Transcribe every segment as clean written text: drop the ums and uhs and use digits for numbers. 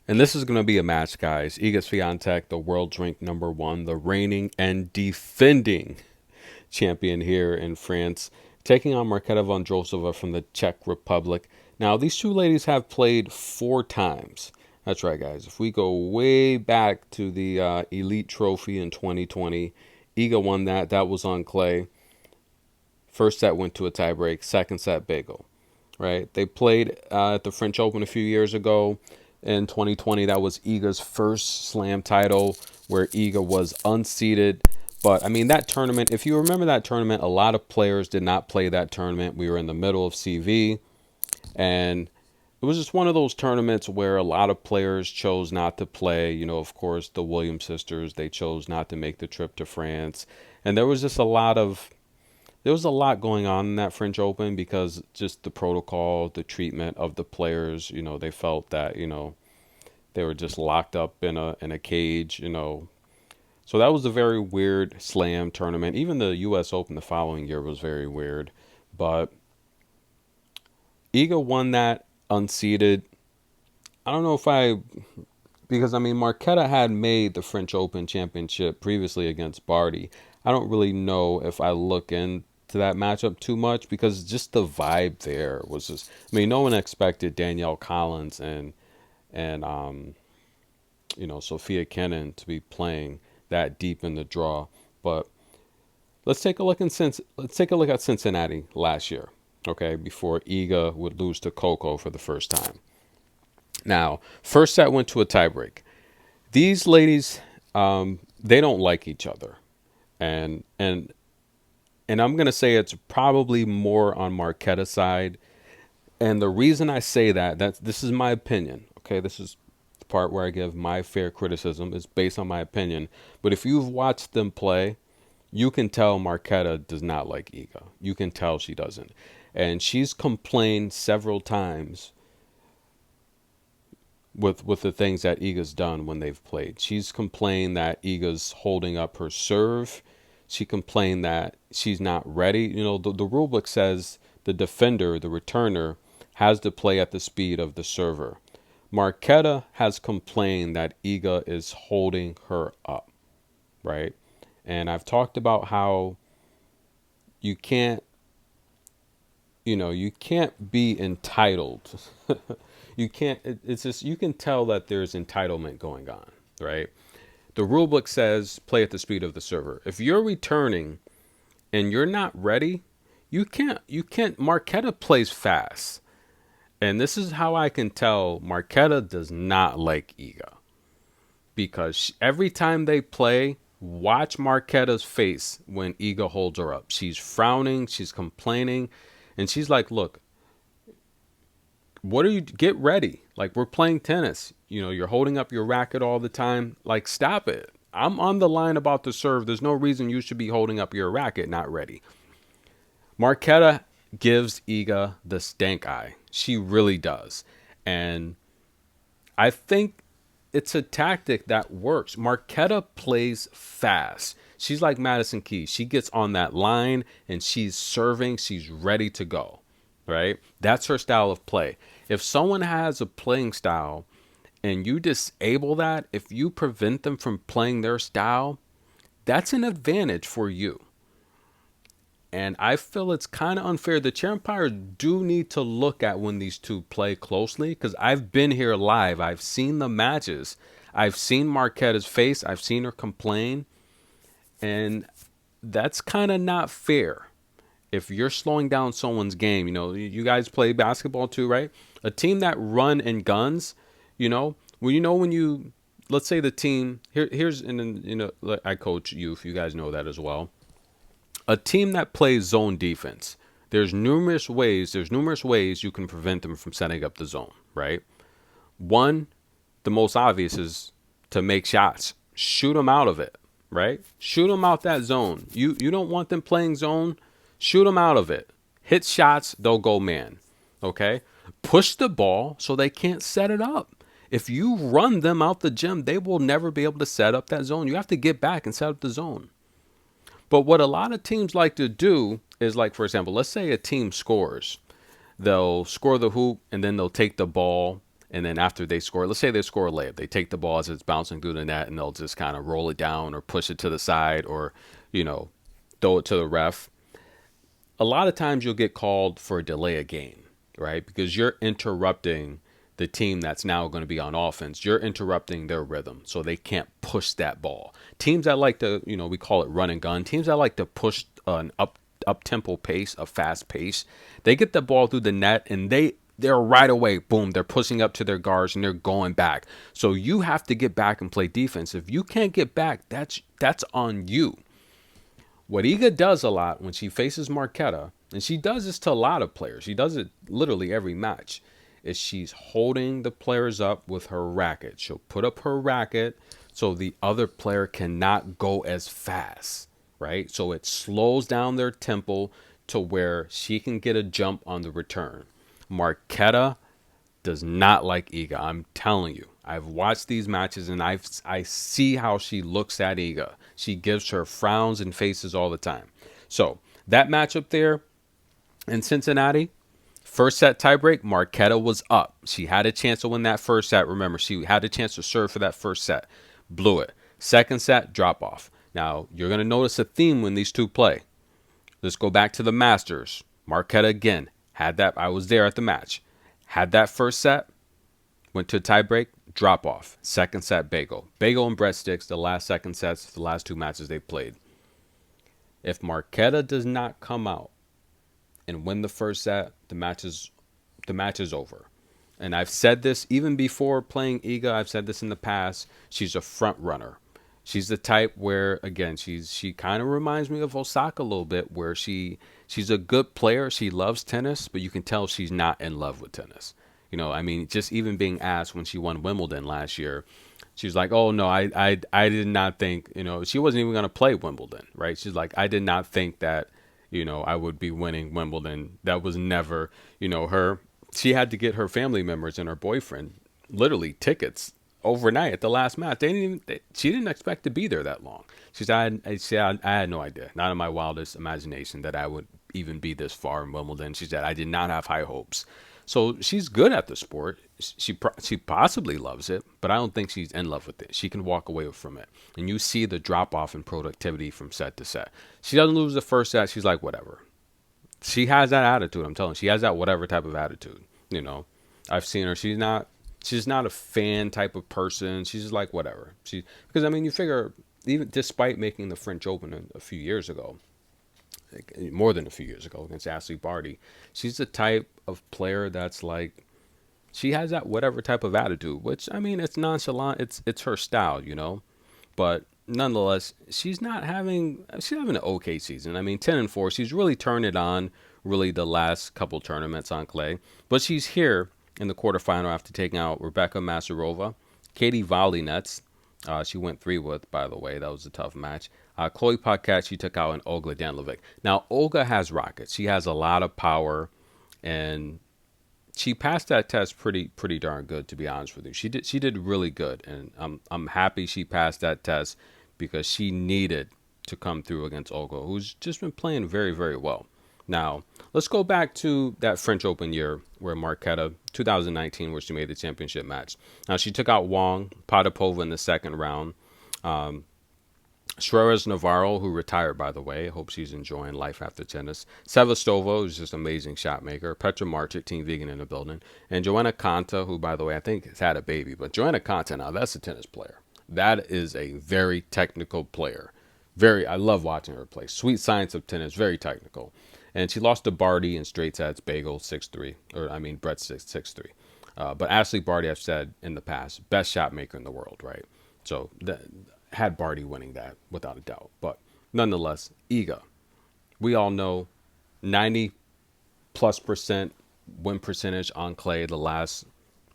And this is going to be a match, guys. Iga Swiatek, the world ranked #1, the reigning and defending champion here in France, taking on Marketa Vondrousova from the Czech Republic. Now, these two ladies have played 4 times. That's right, guys. If we go way back to the Elite Trophy in 2020, Iga won that. That was on clay. First set went to a tiebreak. Second set, bagel. Right? They played at the French Open a few years ago. In 2020, that was Iga's first slam title where Iga was unseeded. But I mean, that tournament, if you remember that tournament, a lot of players did not play that tournament. We were in the middle of CV, and it was just one of those tournaments where a lot of players chose not to play. You know, of course, the Williams sisters, they chose not to make the trip to France. And there was just there was a lot going on in that French Open because just the protocol, the treatment of the players, they felt that, they were just locked up in a cage. So that was a very weird slam tournament. Even the US Open the following year was very weird. But Iga won that unseeded. I don't know if because I mean, Marketa had made the French Open championship previously against Barty. I don't really know if I look into that matchup too much because just the vibe there was just, I mean, no one expected Danielle Collins and Sophia Kenin to be playing that deep in the draw. But let's take a look at Cincinnati last year, okay, before Iga would lose to Coco for the first time. Now, first set went to a tiebreak. These ladies, they don't like each other, and and and I'm gonna say it's probably more on Marqueta's side. And the reason I say that this is my opinion. Okay, this is the part where I give my fair criticism. Is based on my opinion. But if you've watched them play, you can tell Marketa does not like Iga. You can tell she doesn't. And she's complained several times with the things that Iga's done when they've played. She's complained that Iga's holding up her serve. She complained that she's not ready. The rule book says the defender, the returner, has to play at the speed of the server. Marketa has complained that Iga is holding her up, right? And I've talked about how you can't, you can't be entitled. You can't, it's just, you can tell that there's entitlement going on, right? The rule book says play at the speed of the server. If you're returning and you're not ready, Marketa plays fast. And this is how I can tell Marketa does not like Iga. Because every time they play, watch Marketa's face when Iga holds her up. She's frowning, she's complaining, and she's like, look, what are you, get ready? Like, we're playing tennis. You're holding up your racket all the time. Like, stop it. I'm on the line about the serve. There's no reason you should be holding up your racket not ready. Marketa gives Iga the stank eye. She really does. And I think it's a tactic that works. Marketa plays fast. She's like Madison Keys. She gets on that line and she's serving. She's ready to go, right? That's her style of play. If someone has a playing style and you disable that, if you prevent them from playing their style, that's an advantage for you. And I feel it's kind of unfair. The chair umpires do need to look at when these two play closely because I've been here live. I've seen the matches. I've seen Marketa's face. I've seen her complain. And that's kind of not fair. If you're slowing down someone's game, you guys play basketball too, right? A team that run and guns, when you, let's say the team, here's, and I coach youth. You guys know that as well. A team that plays zone defense, there's numerous ways you can prevent them from setting up the zone, right? One, the most obvious is to make shots. Shoot them out of it, right? Shoot them out that zone. You don't want them playing zone. Shoot them out of it. Hit shots, they'll go man, okay? Push the ball so they can't set it up. If you run them out the gym, they will never be able to set up that zone. You have to get back and set up the zone. But what a lot of teams like to do is, like, for example, let's say a team scores. They'll score the hoop and then they'll take the ball And then after they score, let's say they score a layup, they take the ball as it's bouncing through the net and they'll just kind of roll it down or push it to the side or, you know, throw it to the ref. A lot of times you'll get called for a delay of game, right? Because you're interrupting the team that's now going to be on offense. You're interrupting their rhythm, so they can't push that ball. Teams that like to, you know, we call it run and gun. Teams that like to push an up tempo pace, a fast pace, they get the ball through the net and they're right away, boom, they're pushing up to their guards and they're going back. So you have to get back and play defense. If you can't get back, that's on you. What Iga does a lot when she faces Marketa, and she does this to a lot of players, she does it literally every match, is she's holding the players up with her racket. She'll put up her racket so the other player cannot go as fast, right? So it slows down their tempo to where she can get a jump on the return. Marketa does not like Iga. I'm telling you. I've watched these matches and I see how she looks at Iga. She gives her frowns and faces all the time. So that matchup there in Cincinnati, first set tiebreak, Marketa was up. She had a chance to win that first set. Remember, she had a chance to serve for that first set. Blew it. Second set, drop off. Now, you're going to notice a theme when these two play. Let's go back to the Masters. Marketa again had that. I was there at the match. Had that first set, went to a tiebreak, drop off. Second set, bagel. Bagel and breadsticks, the last second sets, the last two matches they played. If Marketa does not come out and win the first set, the match is over. And I've said this even before playing Iga. I've said this in the past. She's a front runner. She's the type where, again, she kind of reminds me of Osaka a little bit, where she's a good player. She loves tennis, but you can tell she's not in love with tennis. You know, I mean, just even being asked when she won Wimbledon last year, she was like, "Oh no, I did not think, you know," she wasn't even going to play Wimbledon, right? She's like, "I did not think that, you know, I would be winning Wimbledon. That was never, you know, her." She had to get her family members and her boyfriend literally tickets overnight at the last match. She didn't expect to be there that long. She said, I had no idea, not in my wildest imagination, that I would even be this far in Wimbledon. She said, I did not have high hopes. So she's good at the sport. She possibly loves it, but I don't think she's in love with it. She can walk away from it. And you see the drop off in productivity from set to set. She doesn't lose the first set. She's like, whatever. She has that attitude. I'm telling you, she has that whatever type of attitude. You know, I've seen her. She's not a fan type of person. She's just like, whatever. Because I mean, you figure, even despite making the French Open a few years ago, more than a few years ago against Ashley Barty, she's the type of player that's like, she has that whatever type of attitude, which, I mean, it's nonchalant. It's her style, you know, but nonetheless, she's having an okay season. I mean, 10-4, she's really turned it on really the last couple tournaments on clay, but she's here in the quarterfinal after taking out Rebecca Masarova. Katie Volley-Nets, she went 3 with, by the way. That was a tough match. Chloe Paquette, she took out an Olga Danlovic. Now, Olga has rockets. She has a lot of power, and she passed that test pretty darn good, to be honest with you. She did really good, and I'm happy she passed that test because she needed to come through against Olga, who's just been playing very, very well. Now, let's go back to that French Open year where Marketa, 2019, where she made the championship match. Now, she took out Wong, Potapova in the second round. Suarez Navarro, who retired, by the way. I hope she's enjoying life after tennis. Sevastova, who's just an amazing shot maker. Petra Martic, Team Vegan in the building. And Joanna Konta, who, by the way, I think has had a baby. But Joanna Konta, now, that's a tennis player. That is a very technical player. I love watching her play. Sweet science of tennis, very technical. And she lost to Barty in straight sets, bagel 6-3, Brett 6-3. But Ashley Barty, I've said in the past, best shot maker in the world, right? So had Barty winning that without a doubt. But nonetheless, Iga, we all know 90+% win percentage on clay the last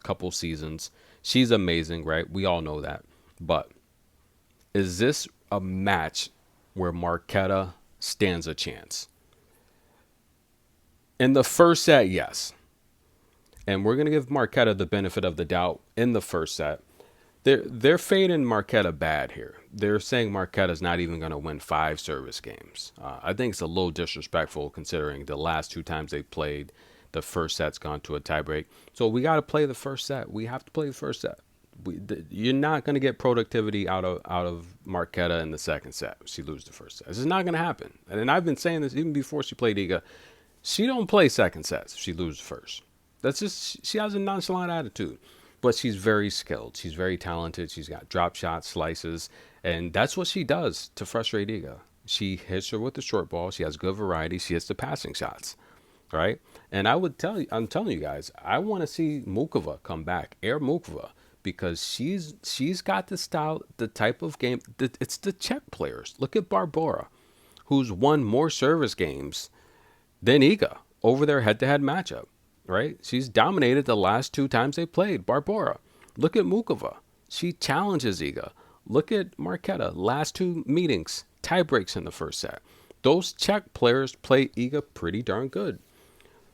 couple seasons. She's amazing, right? We all know that. But is this a match where Marketa stands a chance? In the first set, yes. And we're going to give Marketa the benefit of the doubt in the first set. They're fading Marketa bad here. They're saying Marketa's not even going to win 5 service games. I think it's a little disrespectful considering the last 2 times they played. the first set's gone to a tiebreak. So we got to play the first set. We have to play the first set. You're not going to get productivity out of Marketa in the second set. She loses the first set. This is not going to happen. And I've been saying this even before she played Iga. She don't play second sets if she loses first. That's just, she has a nonchalant attitude. But she's very skilled. She's very talented. She's got drop shots, slices, and that's what she does to frustrate Iga. She hits her with the short ball. She has good variety. She hits the passing shots, right? And I'm telling you guys, I want to see Mukova come back, Air Mukova, because she's got the style, the type of game. It's the Czech players. Look at Barbora, who's won more service games than Iga over their head-to-head matchup, right? She's dominated the last 2 times they played. Barbora. Look at Mukova. She challenges Iga. Look at Marketa. Last 2 meetings, tie breaks in the first set. Those Czech players play Iga pretty darn good.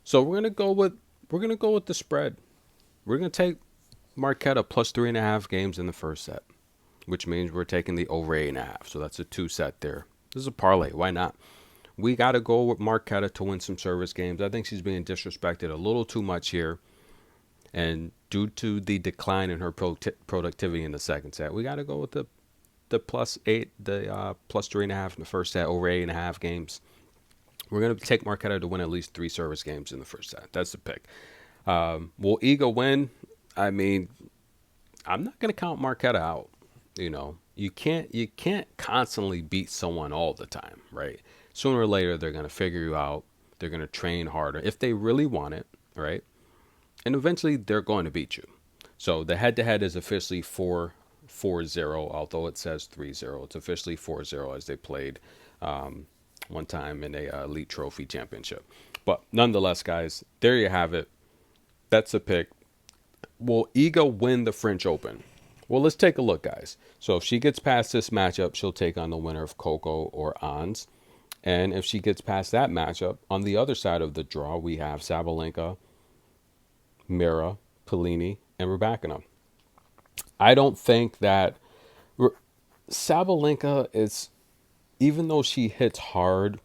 So we're gonna go with the spread. We're gonna take Marketa plus 3.5 games in the first set, which means we're taking the over 8.5. So that's a 2 set there. This is a parlay. Why not? We got to go with Marketa to win some service games. I think she's being disrespected a little too much here. And due to the decline in her productivity in the second set, we got to go with the plus 8, the plus 3.5 in the first set, over 8.5 games. We're going to take Marketa to win at least 3 service games in the first set. That's the pick. Will Iga win? I mean, I'm not going to count Marketa out. You can't constantly beat someone all the time, right? Sooner or later, they're going to figure you out. They're going to train harder if they really want it, right? And eventually, they're going to beat you. So the head-to-head is officially 4-0, although it says 3-0. It's officially 4-0 as they played one time in a Elite Trophy Championship. But nonetheless, guys, there you have it. That's a pick. Will Iga win the French Open? Well, let's take a look, guys. So if she gets past this matchup, she'll take on the winner of Coco or Ons. And if she gets past that matchup, on the other side of the draw, we have Sabalenka, Mira, Pellini, and Rybakina. I don't think that Sabalenka is, even though she hits hard,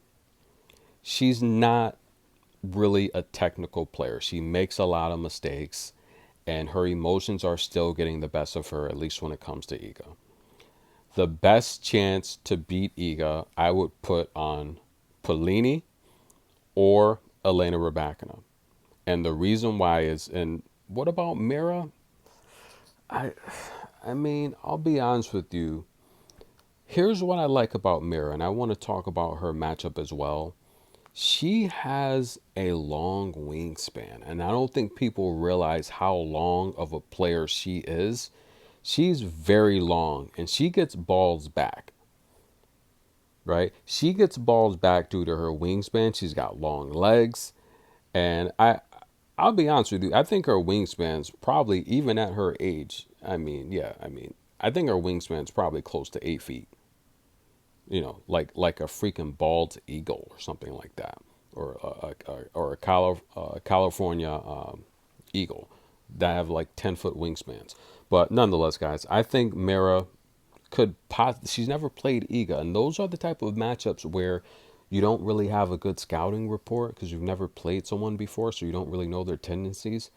she's not really a technical player. She makes a lot of mistakes, and her emotions are still getting the best of her, at least when it comes to Iga. The best chance to beat Iga, I would put on Pellini or Elena Rybakina. And the reason why is, and what about Mira? I mean, I'll be honest with you. Here's what I like about Mira, and I want to talk about her matchup as well. She has a long wingspan, and I don't think people realize how long of a player she is. She's very long, and she gets balls back, right? She gets balls back due to her wingspan. She's got long legs, and I'll be honest with you. I think her wingspan's probably, even at her age, I think her wingspan's probably close to 8 feet. Like a freaking bald eagle or something like that, or a California eagle that have like 10-foot wingspans. But nonetheless, guys, I think Mira she's never played Iga, and those are the type of matchups where you don't really have a good scouting report because you've never played someone before, so you don't really know their tendencies.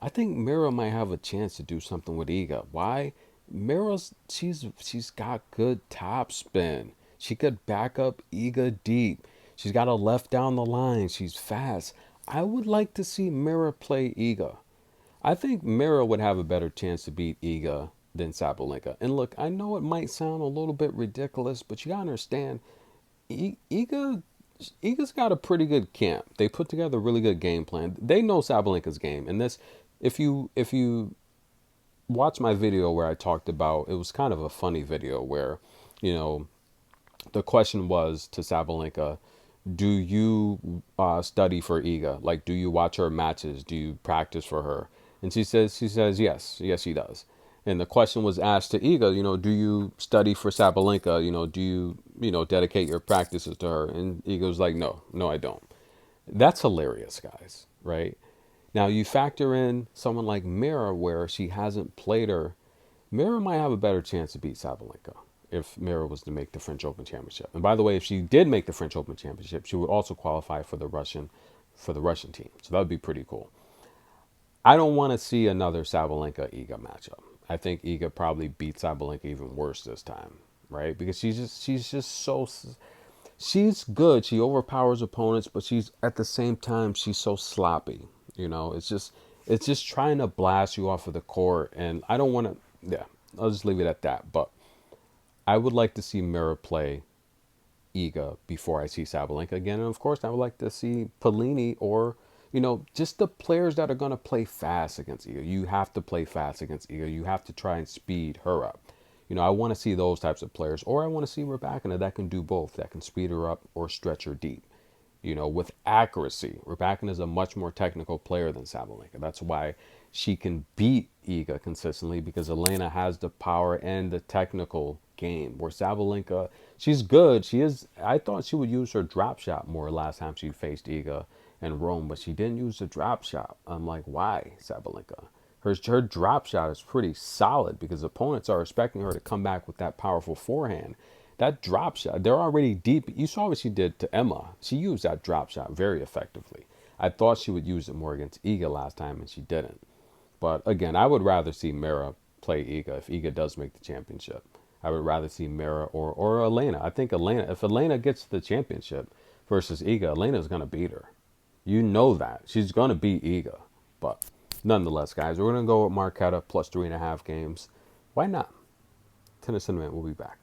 I think Mira might have a chance to do something with Iga. Why? She's got good top spin. She could back up Iga deep. She's got a left down the line. She's fast. I would like to see Mira play Iga. I think Mira would have a better chance to beat Iga than Sabalenka. And look, I know it might sound a little bit ridiculous, but you gotta understand, Iga's got a pretty good camp. They put together a really good game plan. They know Sabalenka's game. And this, if you watch my video where I talked about, it was kind of a funny video where, the question was to Sabalenka, do you study for Iga? Like, do you watch her matches? Do you practice for her? And she says yes, she does. And the question was asked to Iga, do you study for Sabalenka? Do you, dedicate your practices to her? And Iga was like, no, I don't. That's hilarious, guys, right? Now you factor in someone like Mira where she hasn't played her. Mira might have a better chance to beat Sabalenka if Mira was to make the French Open Championship. And by the way, if she did make the French Open Championship, she would also qualify for the Russian for the Russian team. So that would be pretty cool. I don't want to see another Sabalenka-Iga matchup. I think Iga probably beats Sabalenka even worse this time, right? Because she's just so she's good. She overpowers opponents, but she's at the same time she's so sloppy. It's just trying to blast you off of the court, and I don't want to. Yeah, I'll just leave it at that. But I would like to see Mira play Iga before I see Sabalenka again. And of course, I would like to see Polini or, just the players that are going to play fast against Iga. You have to play fast against Iga. You have to try and speed her up. I want to see those types of players. Or I want to see Rebecca that can do both, that can speed her up or stretch her deep. With accuracy. Rebecca is a much more technical player than Sabalenka. That's why she can beat Iga consistently, because Elena has the power and the technical game. Where Sabalenka, she's good. She is. I thought she would use her drop shot more last time she faced Iga in Rome, but she didn't use the drop shot. I'm like, why, Sabalenka? Her drop shot is pretty solid because opponents are expecting her to come back with that powerful forehand. That drop shot, they're already deep. You saw what she did to Emma. She used that drop shot very effectively. I thought she would use it more against Iga last time, and she didn't. But again, I would rather see Mira play Iga if Iga does make the championship. I would rather see Mira or Elena. I think if Elena gets the championship versus Iga, Elena's going to beat her. You know that. She's going to beat Iga. But nonetheless, guys, we're going to go with Marketa plus 3.5 games. Why not? Tennis in a minute. We'll be back.